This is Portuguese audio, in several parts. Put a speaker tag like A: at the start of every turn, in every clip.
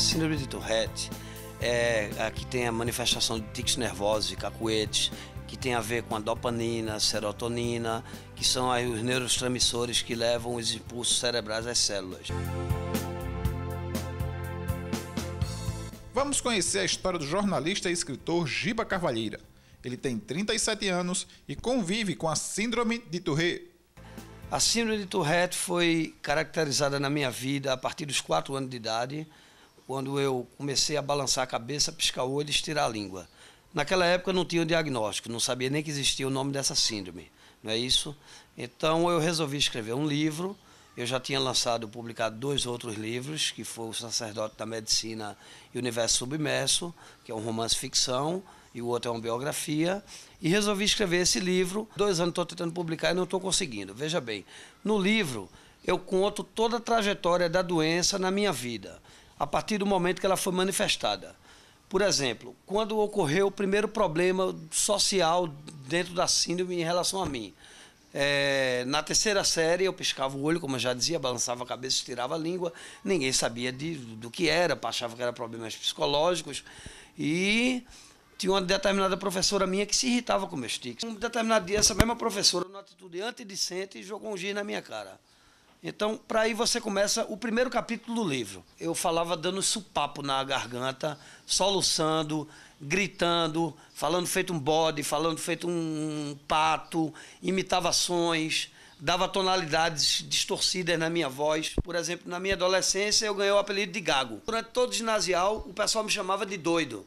A: síndrome de Tourette é a que tem a manifestação de tiques nervosos e cacuetes, que tem a ver com a dopamina, serotonina, que são aí os neurotransmissores que levam os impulsos cerebrais às células.
B: Vamos conhecer a história do jornalista e escritor Giba Carvalheira. Ele tem 37 anos e convive com a síndrome de Tourette.
A: A síndrome de Tourette foi caracterizada na minha vida a partir dos 4 anos de idade, quando eu comecei a balançar a cabeça, piscar o olho e estirar a língua. Naquela época não tinha o diagnóstico, não sabia nem que existia o nome dessa síndrome, não é isso? Então eu resolvi escrever um livro. Eu já tinha publicado 2 outros livros, que foi O Sacerdote da Medicina e O Universo Submerso, que é um romance ficção, e o outro é uma biografia, e resolvi escrever esse livro. 2 anos estou tentando publicar e não estou conseguindo. Veja bem, no livro eu conto toda a trajetória da doença na minha vida, a partir do momento que ela foi manifestada. Por exemplo, quando ocorreu o primeiro problema social dentro da síndrome em relação a mim. Na 3ª série eu piscava o olho, como eu já dizia, balançava a cabeça, estirava a língua, ninguém sabia do que era, achava que era problemas psicológicos, e tinha uma determinada professora minha que se irritava com meus tiques. Um determinado dia, essa mesma professora, numa atitude antidecente, jogou um giz na minha cara. Então, para aí você começa o primeiro capítulo do livro. Eu falava dando supapo na garganta, soluçando, gritando, falando feito um bode, falando feito um pato, imitava ações, dava tonalidades distorcidas na minha voz. Por exemplo, na minha adolescência eu ganhei o apelido de Gago. Durante todo o ginasial, o pessoal me chamava de doido.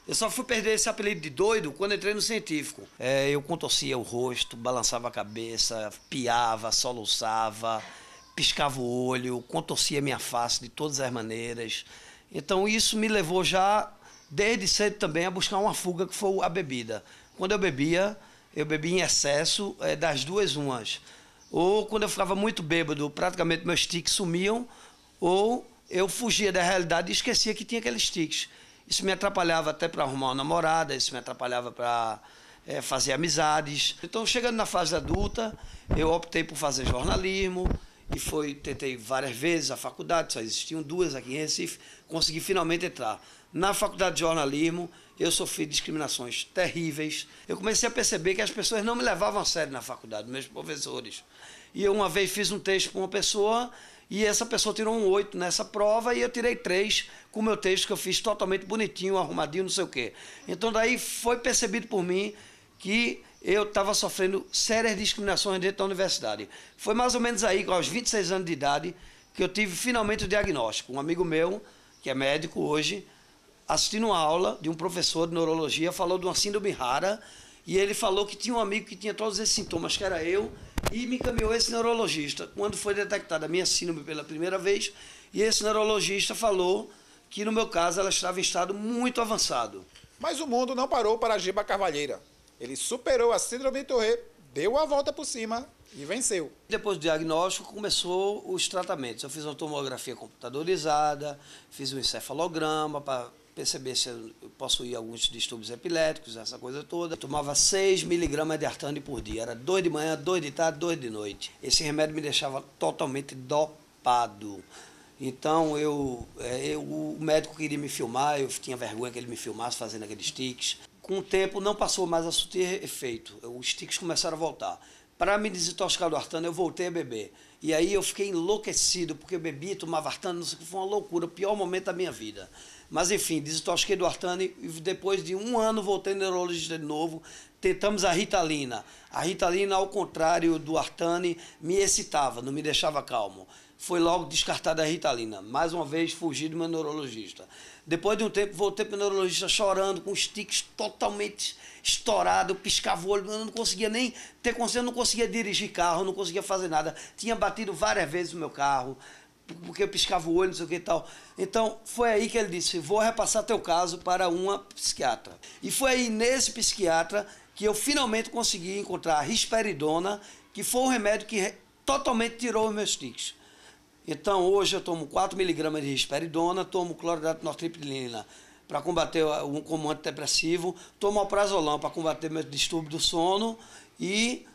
A: Eu só fui perder esse apelido de doido quando entrei no científico. Eu contorcia o rosto, balançava a cabeça, piava, soluçava, piscava o olho, contorcia minha face de todas as maneiras. Então isso me levou já, desde cedo também, a buscar uma fuga, que foi a bebida. Quando eu bebia em excesso, das 2 umas. Ou quando eu ficava muito bêbado, praticamente meus tiques sumiam, ou eu fugia da realidade e esquecia que tinha aqueles tiques. Isso me atrapalhava até para arrumar uma namorada, isso me atrapalhava para fazer amizades. Então, chegando na fase adulta, eu optei por fazer jornalismo, e tentei várias vezes a faculdade, só existiam 2 aqui em Recife, consegui finalmente entrar. Na faculdade de jornalismo, eu sofri discriminações terríveis. Eu comecei a perceber que as pessoas não me levavam a sério na faculdade, meus professores. E eu uma vez fiz um texto para uma pessoa, e essa pessoa tirou um 8 nessa prova, e eu tirei 3 com o meu texto, que eu fiz totalmente bonitinho, arrumadinho, não sei o quê. Então daí foi percebido por mim que eu estava sofrendo sérias discriminações dentro da universidade. Foi mais ou menos aí, aos 26 anos de idade, que eu tive finalmente o diagnóstico. Um amigo meu, que é médico hoje, assistindo uma aula de um professor de neurologia, falou de uma síndrome rara, e ele falou que tinha um amigo que tinha todos esses sintomas, que era eu, e me encaminhou esse neurologista. Quando foi detectada a minha síndrome pela primeira vez, e esse neurologista falou que, no meu caso, ela estava em estado muito avançado.
B: Mas o mundo não parou para Giba Carvalheira. Ele superou a síndrome de Tourette, deu a volta por cima e venceu.
A: Depois do diagnóstico, começou os tratamentos. Eu fiz uma tomografia computadorizada, fiz um encefalograma para perceber se eu possuía alguns distúrbios epiléticos, essa coisa toda. Eu tomava 6 miligramas de Artane por dia. Era 2 de manhã, 2 de tarde, 2 de noite. Esse remédio me deixava totalmente dopado. Então, o médico queria me filmar, eu tinha vergonha que ele me filmasse fazendo aqueles tiques. Com o tempo, não passou mais a surtir efeito. Os tiques começaram a voltar. Para me desintoxicar do Artane, eu voltei a beber. E aí eu fiquei enlouquecido, porque eu bebia, tomava Artane, não sei o que, foi uma loucura, o pior momento da minha vida. Mas enfim, desintoxiquei do Artane e depois de 1 ano voltei no neurologista de novo. Tentamos a Ritalina. A Ritalina, ao contrário do Artane, me excitava, não me deixava calmo. Foi logo descartada a Ritalina. Mais uma vez, fugi do meu neurologista. Depois de um tempo, voltei para o neurologista chorando, com os tiques totalmente estourados, piscava o olho, eu não conseguia nem ter consciência, eu não conseguia dirigir carro, não conseguia fazer nada. Tinha batido várias vezes o meu carro, porque eu piscava o olho, não sei o que e tal. Então, foi aí que ele disse, vou repassar teu caso para uma psiquiatra. E foi aí, nesse psiquiatra, que eu finalmente consegui encontrar a risperidona, que foi um remédio que totalmente tirou os meus tiques. Então, hoje eu tomo 4 miligramas de risperidona, tomo cloridrato de nortriptilina para combater como antidepressivo, tomo alprazolam para combater meu distúrbio do sono e,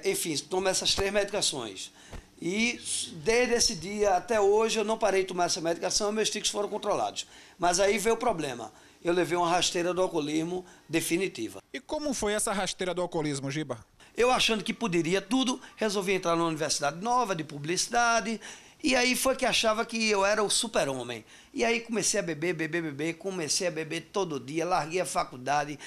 A: enfim, tomo essas 3 medicações. E desde esse dia até hoje eu não parei de tomar essa medicação e meus tiques foram controlados. Mas aí veio o problema. Eu levei uma rasteira do alcoolismo definitiva.
B: E como foi essa rasteira do alcoolismo, Giba?
A: Eu achando que poderia tudo, resolvi entrar numa universidade nova de publicidade. E aí foi que achava que eu era o super-homem. E aí comecei a beber, comecei a beber todo dia, larguei a faculdade,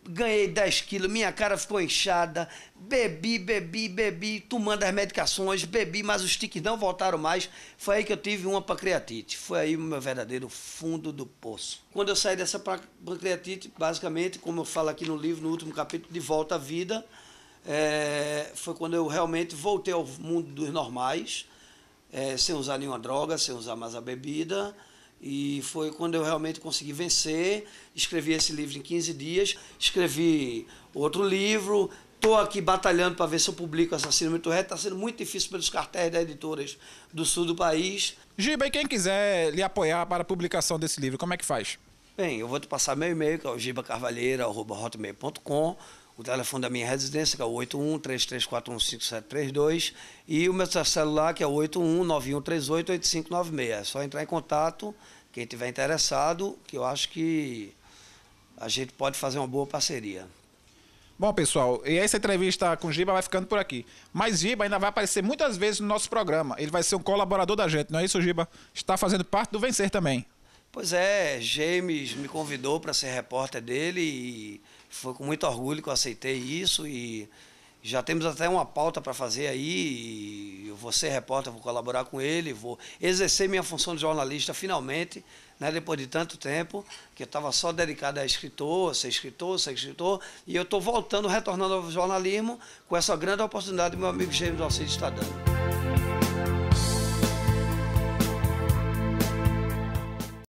A: ganhei 10 quilos, minha cara ficou inchada, bebi, tomando as medicações, bebi, mas os tiques não voltaram mais. Foi aí que eu tive uma pancreatite. Foi aí o meu verdadeiro fundo do poço. Quando eu saí dessa pancreatite, basicamente, como eu falo aqui no livro, no último capítulo, De Volta à Vida, foi quando eu realmente voltei ao mundo dos normais, sem usar nenhuma droga, sem usar mais a bebida. E foi quando eu realmente consegui vencer. Escrevi esse livro em 15 dias, escrevi outro livro, estou aqui batalhando para ver se eu publico Assassino Muito Reto. Está sendo muito difícil pelos cartéis das editoras do sul do país.
B: Giba, e quem quiser lhe apoiar para a publicação desse livro, como é que faz?
A: Bem, eu vou te passar meu e-mail, que é o gibacarvalheira@hotmail.com. O telefone da minha residência, que é o 81-3341-5732. E o meu celular, que é o 81-9138-8596. É só entrar em contato, quem tiver interessado, que eu acho que a gente pode fazer uma boa parceria.
B: Bom, pessoal, e essa entrevista com o Giba vai ficando por aqui. Mas Giba ainda vai aparecer muitas vezes no nosso programa. Ele vai ser um colaborador da gente, não é isso, Giba? Está fazendo parte do Vencer também.
A: Pois é, James me convidou para ser repórter dele e foi com muito orgulho que eu aceitei isso e já temos até uma pauta para fazer aí. E eu vou ser repórter, vou colaborar com ele, vou exercer minha função de jornalista finalmente, né, depois de tanto tempo, que eu estava só dedicado a ser escritor, e eu estou voltando, retornando ao jornalismo com essa grande oportunidade que meu amigo James Alcides está dando.